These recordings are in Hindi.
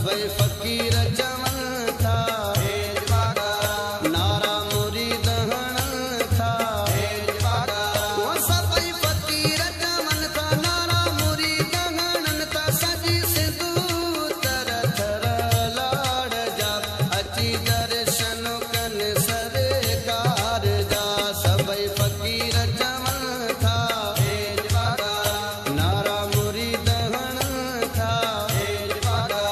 सभई फ़कीर चवनि था हेज बागा नारा मुरीद हणनि था हेज बागा सभई फ़कीर चवनि था नारा मुरीद हणनि था सॼी सिंधु तर थर लाड़ जा अची दर्शन कनि सरकार जा सभई फ़कीर चवनि था हेज बागा नारा मुरीद हणनि था हेज बागा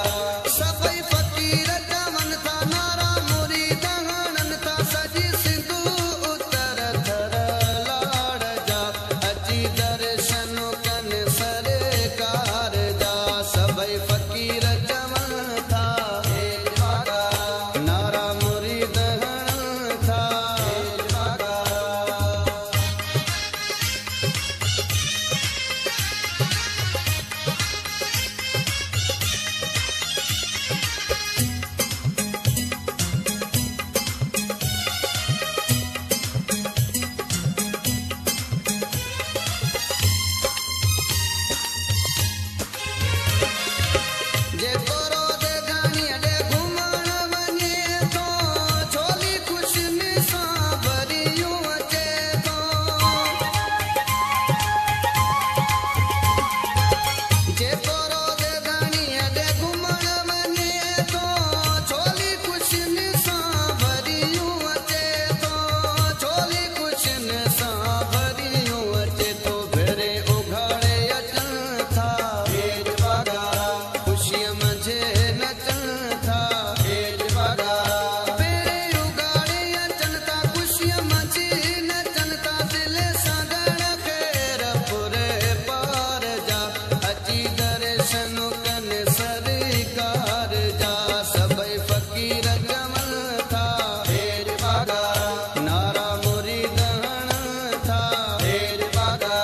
सभई फ़कीर चवनि था नारा मुरीद हणनि था सॼी सिंधु उतर थर लाड़ जा अची दर्शन कनि सरकार जा सभई फ़कीर चवनि था हेज बागा नारा मुरीद हणनि था हेज बागा जेको रोज़ गाणीअ ॾे घुमण वञे थो झोली ख़ुशियुनि सां भरियूं अचे थो जेको रोज़ गाणीअ ॾे घुमण वञे थो झोली ख़ुशियुनि सां भरियूं अचे थो झोली ख़ुशियुनि सां भरियूं अचे थो भेरे उघाड़े अचनि था हेज बागा ख़ुशीअ मंझि नचनि था हेज बागा भेरे उघाड़े अचनि था ख़ुशीअ मंझि नचनि था दिलि सां ॻण ख़ैर पुरे पार जा अची दर्शन कनि सरकार जा सभई फ़कीर चवनि था हेज बागा नारा मुरीद हणनि था हेज बागा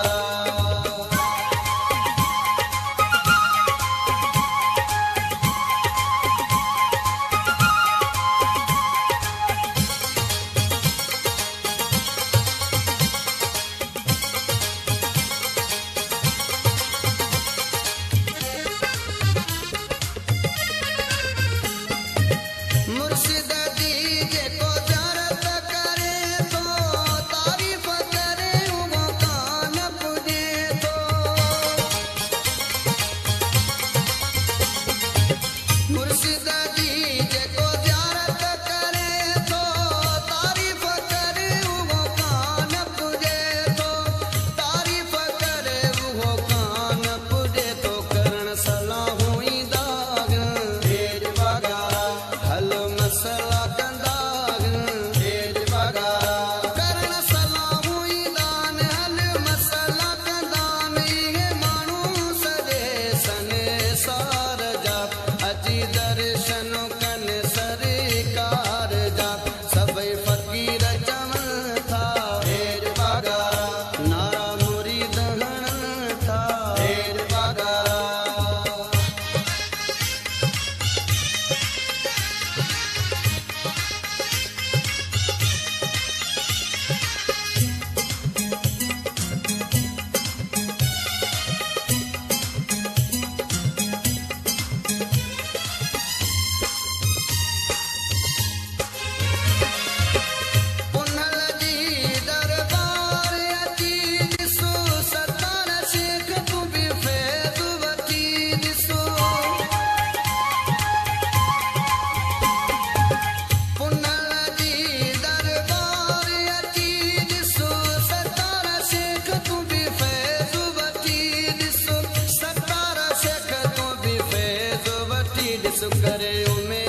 मुर्शिद जी जेको ज़ारत करे थो तारीफ़ करे उहो कान पुॼे थो मुर्शिद जी जेको ज़ारत करे थो तारीफ़ करे उहो कान पुॼे थो तारीफ़ करे उहो कान पुॼे थो करण सलाहूं ई दाग हेज बागा हल मसला कंदा हेज बागा करण सलाहूं ई दान हल मसला कंदा इहे माण्हू सॼे संसार जा अची दर्शन कनि सरकार जा सभई फ़कीर चवनि था हेज बागा नारा मुरीद हणनि था हेज बागा पुनल जी दरबार अची ॾिसो सतार शेख तूं बि फैज़ वठी ॾिसो पुनल जी दरबार अची ॾिसो सतार शेख तूं बि फैज़ वठी ॾिसो सतार शेख तूं बि फैज़ वठी ॾिसो करे उमेद